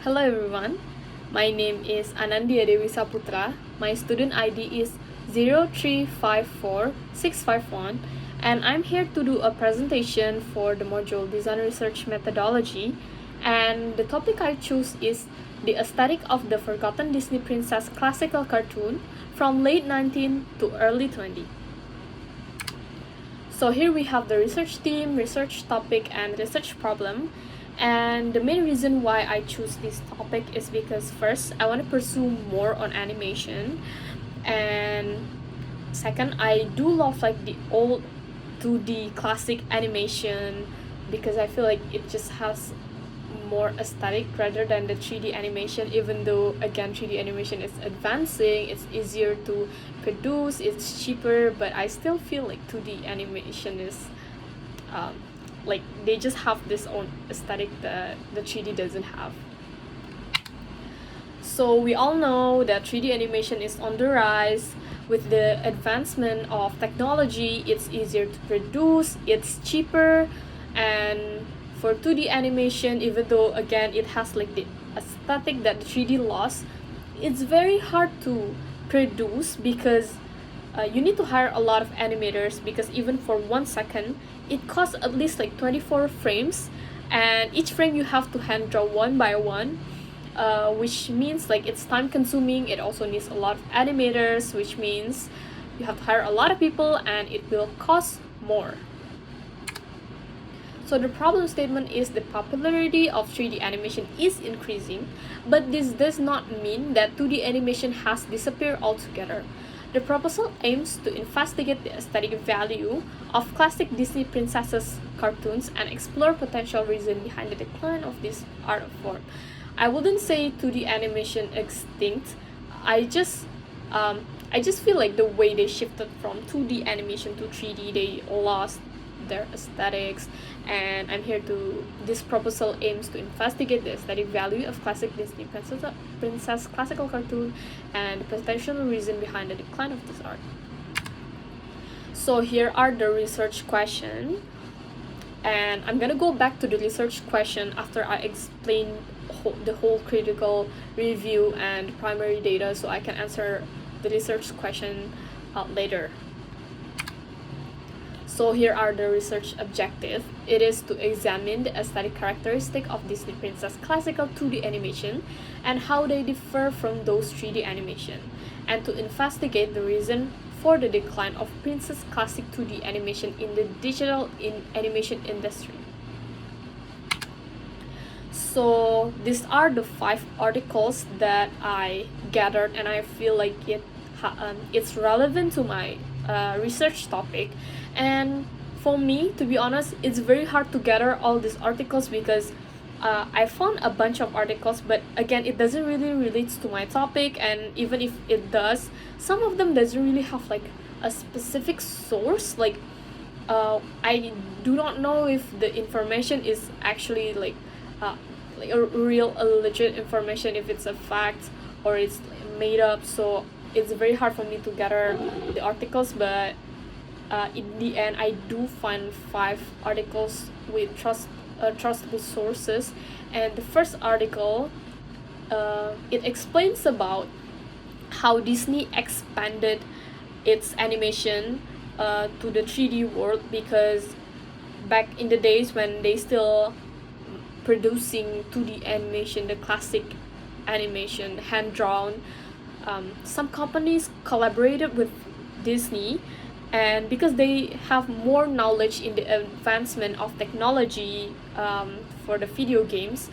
Hello everyone, my name is Anandya Dewi Saputra. My student ID is 0354651 and I'm here to do a presentation for the module Design Research Methodology, and the topic I choose is the aesthetic of the forgotten Disney princess classical cartoon from late 19th to early 20th. So here we have the research theme, research topic, and research problem. And the main reason why I choose this topic is because first, I want to pursue more on animation, and second, I do love like the old 2D classic animation because I feel like it just has more aesthetic rather than the 3D animation. Even though again 3D animation is advancing, it's easier to produce, it's cheaper, but I still feel like 2D animation is um, like they just have this own aesthetic that the 3D doesn't have. So we all know that 3D animation is on the rise. With the advancement of technology, it's easier to produce, it's cheaper, and for 2D animation, even though again it has like the aesthetic that the 3D lost, it's very hard to produce because you need to hire a lot of animators, because even for 1 second it costs at least like 24 frames, and each frame you have to hand draw one by one, which means like it's time consuming. It also needs a lot of animators, which means you have to hire a lot of people and it will cost more. So the problem statement is the popularity of 3D animation is increasing, but this does not mean that 2D animation has disappeared altogether. The proposal aims to investigate the aesthetic value of classic Disney princesses cartoons and explore potential reasons behind the decline of this art form. I wouldn't say 2D animation extinct. I just I just feel like the way they shifted from 2D animation to 3D, they lost their aesthetics, and I'm here to this proposal aims to investigate the aesthetic value of classic Disney princess classical cartoon and the potential reason behind the decline of this art. So here are the research question, and I'm gonna go back to the research question after I explain the whole critical review and primary data, so I can answer the research question later. So here are the research objectives. It is to examine the aesthetic characteristic of Disney princess classical 2D animation and how they differ from those 3D animation, and to investigate the reason for the decline of princess classic 2D animation in the digital animation industry. So these are the 5 articles that I gathered, and I feel like it's relevant to my research topic. And for me, to be honest, it's very hard to gather all these articles because I found a bunch of articles, but again it doesn't really relate to my topic, and even if it does, some of them doesn't really have like a specific source. Like I do not know if the information is actually like a real, a legit information, if it's a fact or it's made up. So it's very hard for me to gather the articles, but in the end I do find 5 articles with trustable sources. And the first article, it explains about how Disney expanded its animation to the 3D world, because back in the days when they still producing 2D animation, the classic animation, hand drawn, some companies collaborated with Disney, and because they have more knowledge in the advancement of technology for the video games,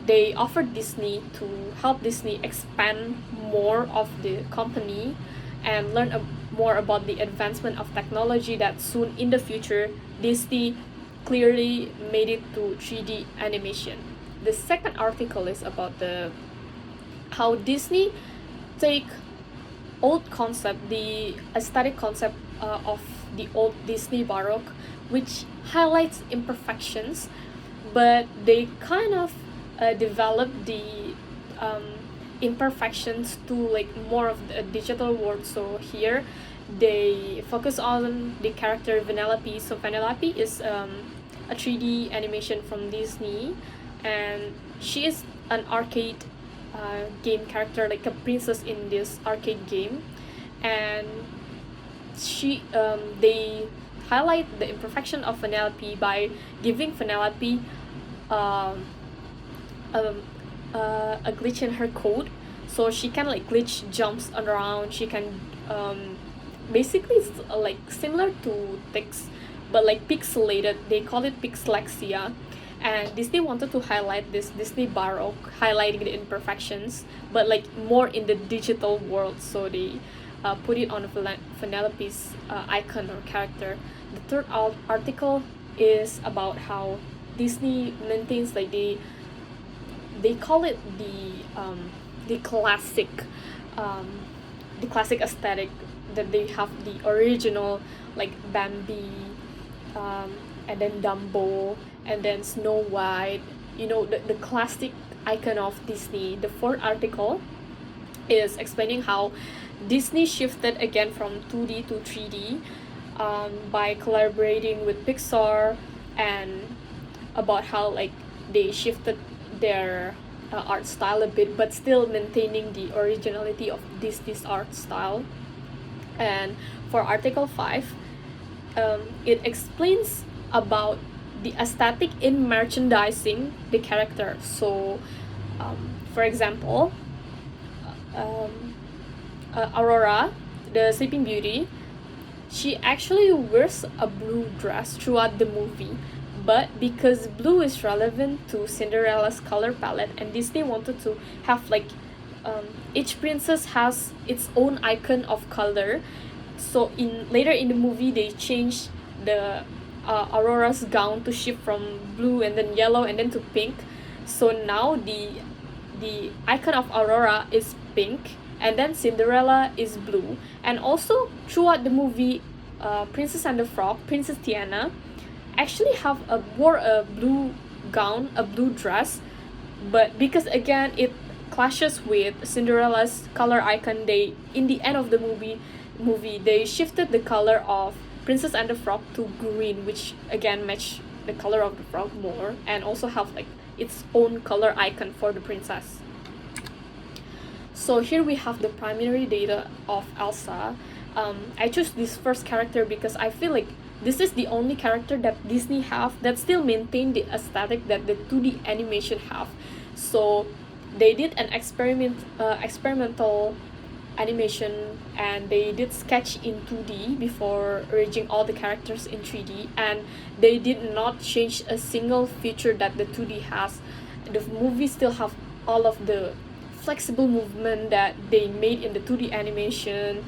they offered Disney to help Disney expand more of the company and learn more about the advancement of technology, that soon in the future Disney clearly made it to 3D animation. The second article is about the how Disney take old concept, the aesthetic concept of the old Disney Baroque, which highlights imperfections, but they kind of develop the imperfections to like more of the digital world. So here they focus on the character Vanellope. So Vanellope is a 3D animation from Disney, and she is an arcade game character, like a princess in this arcade game, and they highlight the imperfection of Penelope by giving Penelope um, um, a glitch in her code, so she can like glitch jumps around. She can basically it's like similar to Tix, but like pixelated. They call it pixelexia, and Disney wanted to highlight this Disney Baroque, highlighting the imperfections, but like more in the digital world. So they put it on Penelope's icon or character. The third article is about how Disney maintains like they call it the classic um, the classic aesthetic, that they have the original like Bambi, um, and then Dumbo, and then Snow White, the classic icon of Disney. The fourth article is explaining how Disney shifted again from 2D to 3D by collaborating with Pixar, and about how like they shifted their art style a bit, but still maintaining the originality of Disney's art style. And for Article 5, it explains about the aesthetic in merchandising the character. So, for example, um, Aurora, the Sleeping Beauty, she actually wears a blue dress throughout the movie, but because blue is relevant to Cinderella's color palette, and Disney wanted to have like each princess has its own icon of color. So in later in the movie, they changed the Aurora's gown to shift from blue and then yellow and then to pink. So now the icon of Aurora is pink, and then Cinderella is blue. And also throughout the movie, Princess and the Frog, Princess Tiana, actually wore a blue gown, a blue dress, but because again it clashes with Cinderella's color icon, they in the end of the movie they shifted the color of Princess and the Frog to green, which again match the color of the frog more, and also have like its own color icon for the princess. So here we have the primary data of Elsa. I chose this first character because I feel like this is the only character that Disney have that still maintain the aesthetic that the 2D animation have. So they did an experimental animation, and they did sketch in 2D before arranging all the characters in 3D, and they did not change a single feature that the 2D has. The movie still have all of the flexible movement that they made in the 2D animation.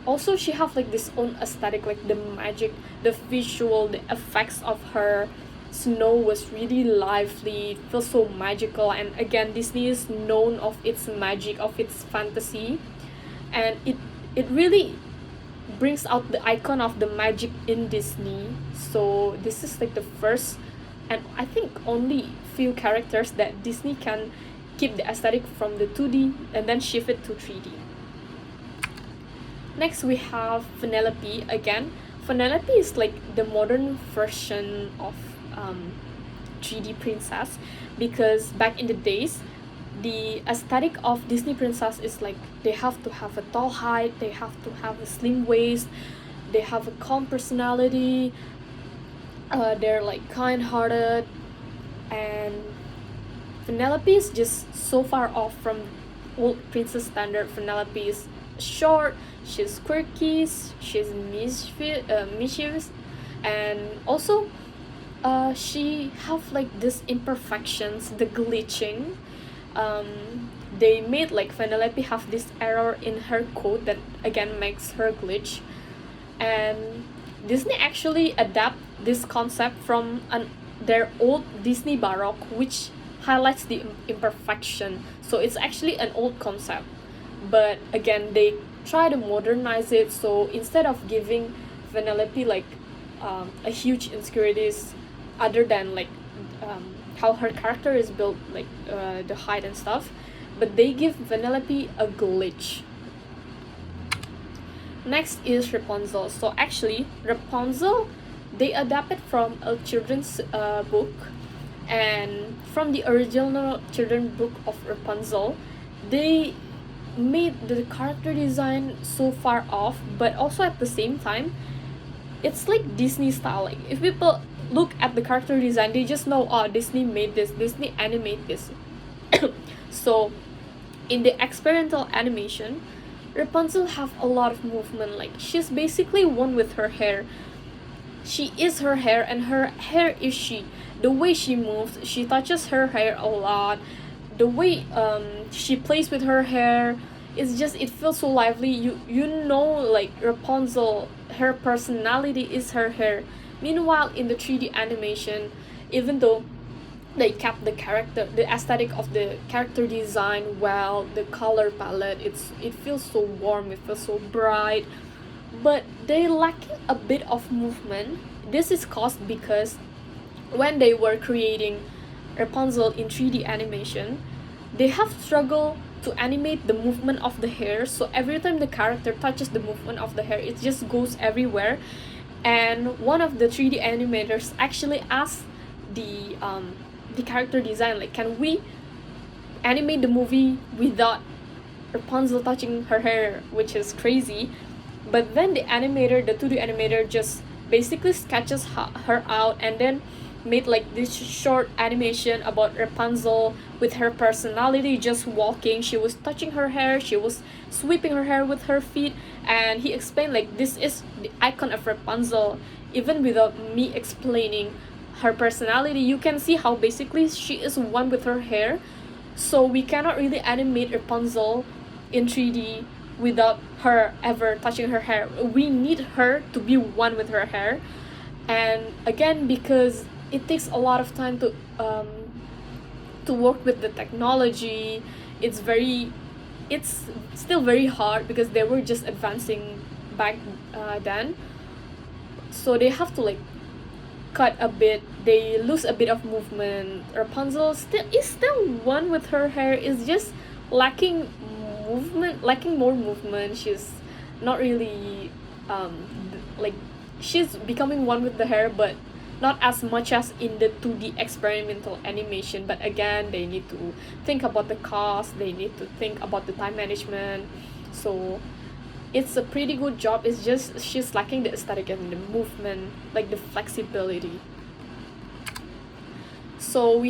Also she have like this own aesthetic, like the magic, the visual, the effects of her snow was really lively. It feels so magical, and again Disney is known of its magic, of its fantasy, and it really brings out the icon of the magic in Disney. So this is like the first and I think only few characters that Disney can keep the aesthetic from the 2D and then shift it to 3D. Next we have Penelope. Again, Penelope is like the modern version of 3D princess, because back in the days the aesthetic of Disney princess is like they have to have a tall height, they have to have a slim waist, they have a calm personality, they're like kind-hearted, and Penelope is just so far off from old princess standard. Penelope is short, she's quirky, she's mischievous, and also she have like this imperfections, the glitching. They made like Penelope have this error in her code that again makes her glitch, and Disney actually adapt this concept from their old Disney Baroque, which highlights the imperfection. So it's actually an old concept, but again they try to modernize it. So instead of giving Penelope like a huge insecurities other than like how her character is built, like the height and stuff, but they give Penelope a glitch. Next is Rapunzel. So actually Rapunzel, they adapted from a children's book, And from the original children book of Rapunzel, they made the character design so far off, but also at the same time, it's like Disney style. Like if people look at the character design, they just know, oh, Disney made this, Disney animate this. So in the experimental animation, Rapunzel have a lot of movement. Like she's basically one with her hair. She is her hair, and her hair is she. The way she moves, she touches her hair a lot. The way she plays with her hair, it's just, it feels so lively. You know, like Rapunzel, her personality is her hair. Meanwhile, in the 3D animation, even though they kept the aesthetic of the character design well, the color palette, it feels so warm, it feels so bright, but they lacking a bit of movement. This is caused because when they were creating Rapunzel in 3D animation, they have struggled to animate the movement of the hair. So every time the character touches the movement of the hair, it just goes everywhere. And one of the 3D animators actually asked the character design, like, can we animate the movie without Rapunzel touching her hair, which is crazy. But then the 2D animator, just basically sketches her out and then made like this short animation about Rapunzel with her personality, just walking. She was touching her hair, she was sweeping her hair with her feet, and he explained like this is the icon of Rapunzel. Even without me explaining her personality, you can see how basically she is one with her hair. So we cannot really animate Rapunzel in 3D without her ever touching her hair. We need her to be one with her hair. And again, because it takes a lot of time to work with the technology, it's still very hard because they were just advancing back then. So they have to like cut a bit, they lose a bit of movement. Rapunzel is still one with her hair, is just lacking more movement. She's not really like, she's becoming one with the hair, but not as much as in the 2D experimental animation. But again, they need to think about the cost, they need to think about the time management. So it's a pretty good job, it's just she's lacking the aesthetic and the movement, like the flexibility. So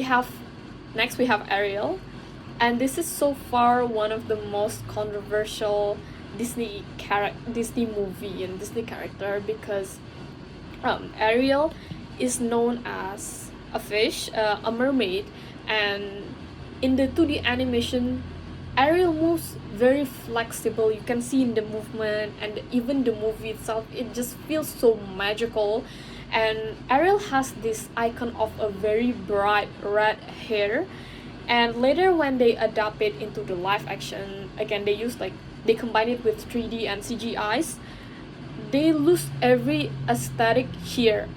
next we have Ariel, and this is so far one of the most controversial Disney movie and Disney character, because Ariel is known as a fish, a mermaid, and in the 2D animation, Ariel moves very flexible. You can see in the movement, and even the movie itself, it just feels so magical. And Ariel has this icon of a very bright red hair, and later when they adapt it into the live action, again they combine it with 3D and CGIs, they lose every aesthetic here.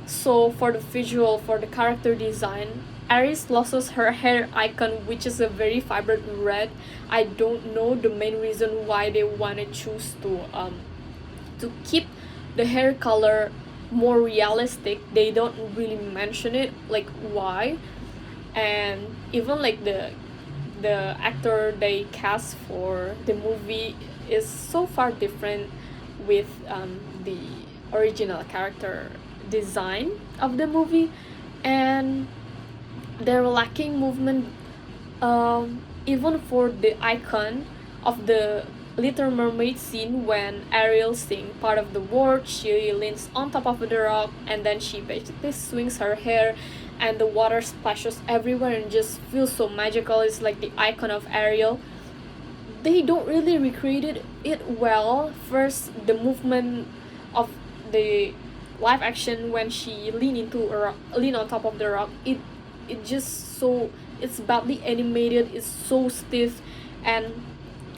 So for the visual, for the character design, Aries loses her hair icon, which is a very vibrant red. I don't know the main reason why they want to choose to keep the hair color more realistic. They don't really mention it, like why. And even like the actor they cast for the movie is so far different with the original character design of the movie, and they're lacking movement. Even for the icon of the Little Mermaid scene, when Ariel sings part of the word, she leans on top of the rock and then she basically swings her hair and the water splashes everywhere and just feels so magical. It's like the icon of Ariel. They don't really recreate it well. First, the movement of the live action when she lean on top of the rock, it just so, it's badly animated, it's so stiff, and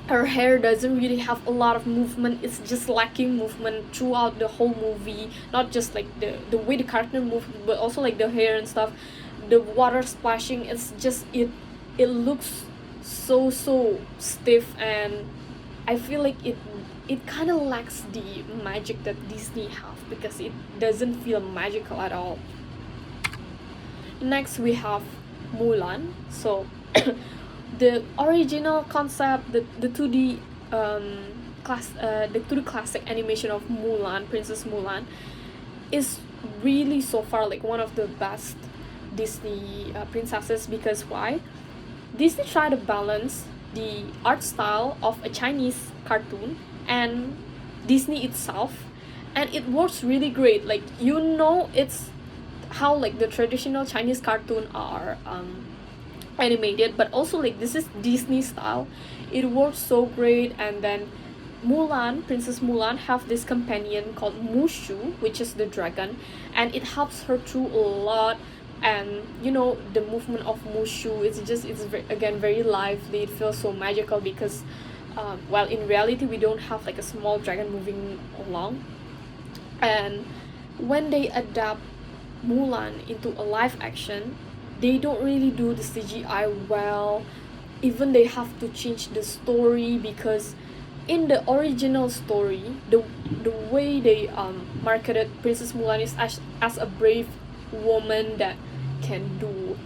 her hair doesn't really have a lot of movement. It's just lacking movement throughout the whole movie, not just like the way the character moves, but also like the hair and stuff, the water splashing. It's just it looks so stiff, and I feel like it kind of lacks the magic that Disney have, because it doesn't feel magical at all. Next we have Mulan. So the original concept, the 2D the 2D classic animation of Mulan, Princess Mulan, is really so far like one of the best Disney princesses. Because why? Disney tried to balance the art style of a Chinese cartoon and Disney itself, and it works really great. Like, it's how like the traditional Chinese cartoon are animated, but also like this is Disney style. It works so great. And then Mulan, Princess Mulan, have this companion called Mushu, which is the dragon, and it helps her through a lot. And the movement of Mushu, again very lively. It feels so magical because, well, in reality we don't have like a small dragon moving along. And when they adapt Mulan into a live action, they don't really do the CGI well. Even they have to change the story, because in the original story, the way they marketed Princess Mulan is as a brave woman that can do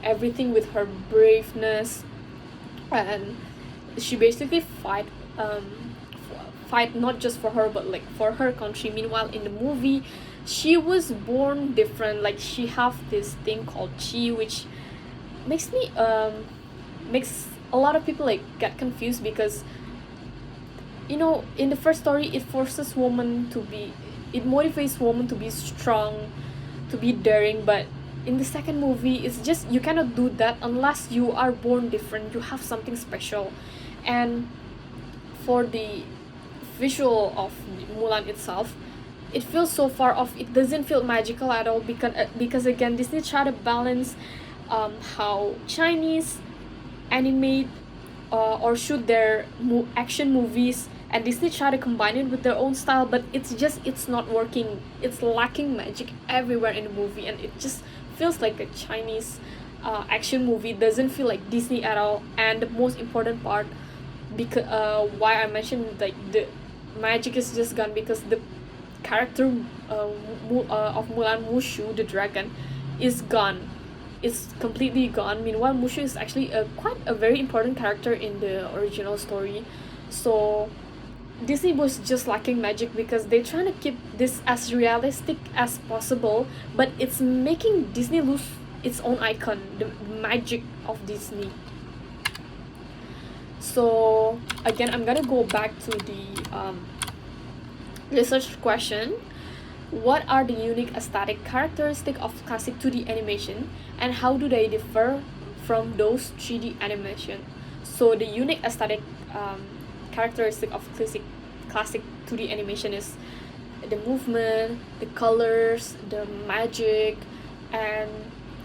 everything with her braveness, and she basically fight not just for her but like for her country. Meanwhile, in the movie, she was born different. Like, she have this thing called chi, which makes me makes a lot of people like get confused, because in the first story it motivates women to be strong, to be daring. But in the second movie, it's just you cannot do that unless you are born different, you have something special. And for the visual of Mulan itself, it feels so far off. It doesn't feel magical at all, because again, Disney try to balance how Chinese animate or shoot their action movies, and Disney try to combine it with their own style, but it's not working. It's lacking magic everywhere in the movie, and it just feels like a Chinese action movie. It doesn't feel like Disney at all. And the most important part, because why I mentioned like the magic is just gone, because the character of Mulan, Mushu the dragon, is gone. It's completely gone. Meanwhile, Mushu is actually quite a very important character in the original story. So Disney was just lacking magic, because they're trying to keep this as realistic as possible, but it's making Disney lose its own icon, the magic of Disney. So again, I'm gonna go back to the research question. What are the unique aesthetic characteristics of classic 2D animation, and how do they differ from those 3D animation? So the unique aesthetic characteristic of classic 2D animation is the movement, the colors, the magic. And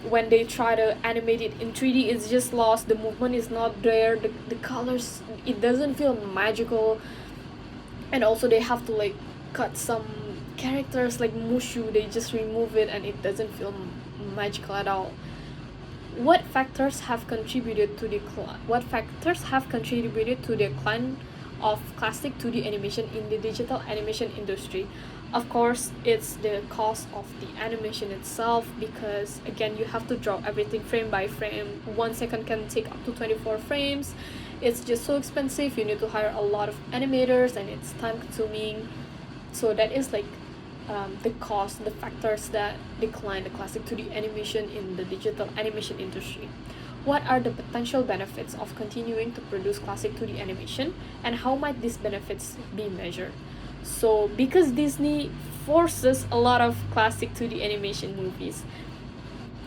when they try to animate it in 3D, it's just lost. The movement is not there, the colors, it doesn't feel magical. And also they have to like cut some characters like Mushu, they just remove it, and it doesn't feel magical at all. What factors have contributed to the decline of classic 2D animation in the digital animation industry? Of course, it's the cost of the animation itself, because again, you have to draw everything frame by frame. 1 second can take up to 24 frames. It's just so expensive. You need to hire a lot of animators, and it's time consuming. So that is like the factors that decline the classic 2D animation in the digital animation industry. What are the potential benefits of continuing to produce classic 2D animation, and how might these benefits be measured? So because Disney forces a lot of classic 2D animation movies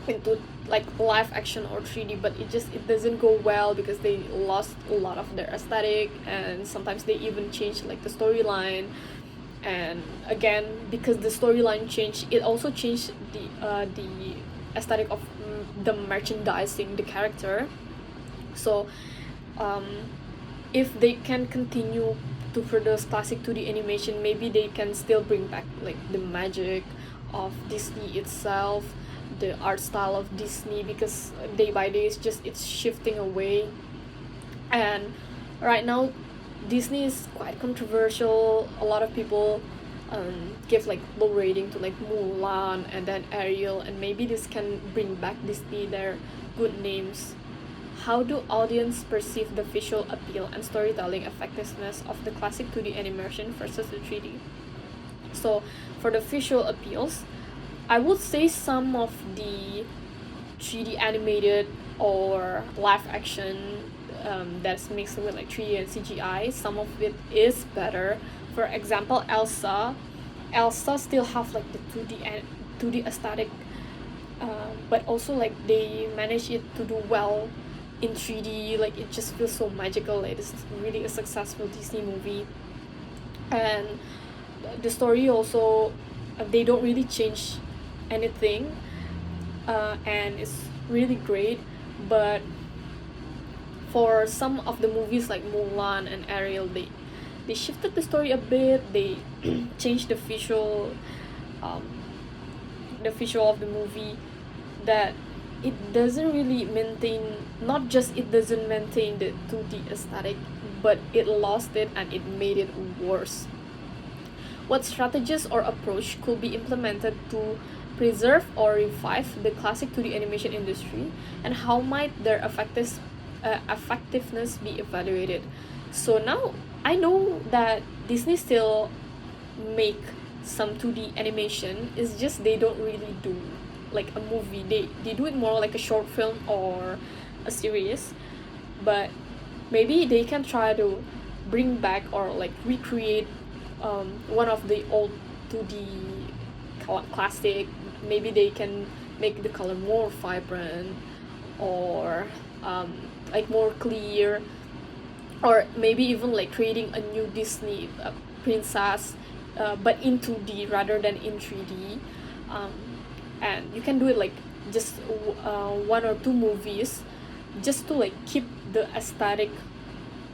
into like live action or 3D, but it doesn't go well, because they lost a lot of their aesthetic, and sometimes they even change like the storyline. And again, because the storyline changed, it also changed the aesthetic of the merchandising, the character. So if they can continue to produce classic 2D animation, maybe they can still bring back like the magic of Disney itself, the art style of Disney, because day by day it's shifting away. And right now Disney is quite controversial. A lot of people give like low rating to like Mulan and then Ariel, and maybe this can bring back Disney their good names. How do audience perceive the visual appeal and storytelling effectiveness of the classic 2D animation versus the 3D? So for the visual appeals, I would say some of the 3D animated or live action that's mixed with like 3D and CGI, some of it is better. For example, Elsa still have like the 2D and 2D aesthetic, but also like they manage it to do well in 3D. Like it just feels so magical. It is really a successful Disney movie, and the story also, they don't really change anything, and it's really great. But for some of the movies like Mulan and Ariel, they shifted the story a bit. They changed um, the visual of the movie, that it doesn't really maintain, not just it doesn't maintain the 2D aesthetic, but it lost it and it made it worse. What strategies or approach could be implemented to preserve or revive the classic 2D animation industry, and how might their effectiveness be evaluated? So now I know that Disney still make some 2D animation. It's just they don't really do like a movie. They do it more like a short film or a series, but maybe they can try to bring back or like recreate one of the old 2D classic. Maybe they can make the color more vibrant, or like more clear, or maybe even like creating a new Disney princess, but in 2D rather than in 3D. um, and you can do it like just one or two movies, just to like keep the aesthetic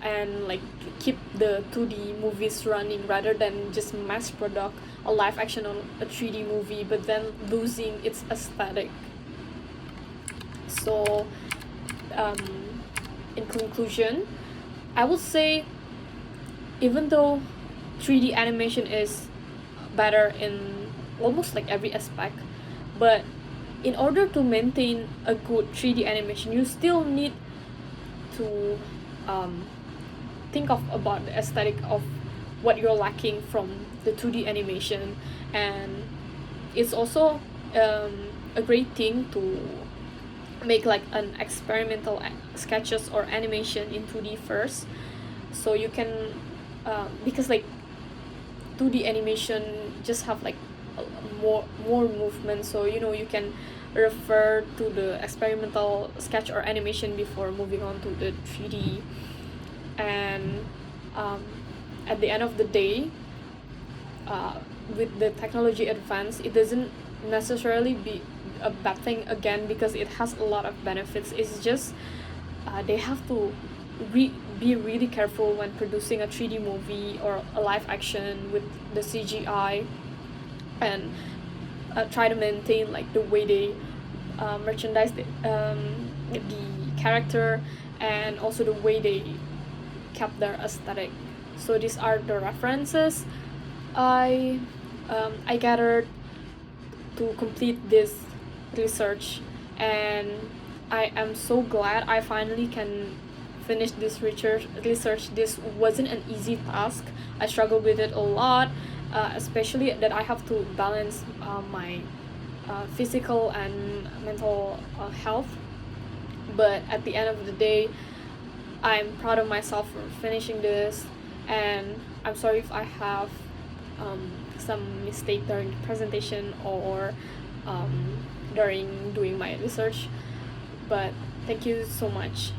and like keep the 2D movies running, rather than just mass product a live action on a 3D movie but then losing its aesthetic. So um, in conclusion, I would say, even though 3D animation is better in almost like every aspect, but in order to maintain a good 3D animation, you still need to um, think of about the aesthetic of what you're lacking from the 2D animation. And it's also a great thing to make like an experimental sketches or animation in 2D first, so you can because like 2D animation just have like more movement, so you can refer to the experimental sketch or animation before moving on to the 3D. And um, at the end of the day, with the technology advance, it doesn't necessarily be a bad thing again, because it has a lot of benefits. It's just they have to be really careful when producing a 3D movie or a live action with the CGI, and try to maintain like the way they merchandise the character, and also the way they kept their aesthetic. So these are the references I gathered to complete this research, and I am so glad I finally can finish this research. This wasn't an easy task. I struggled with it a lot, especially that I have to balance my physical and mental health. But at the end of the day, I'm proud of myself for finishing this, and I'm sorry if I have some mistake during the presentation or during doing my research. But thank you so much.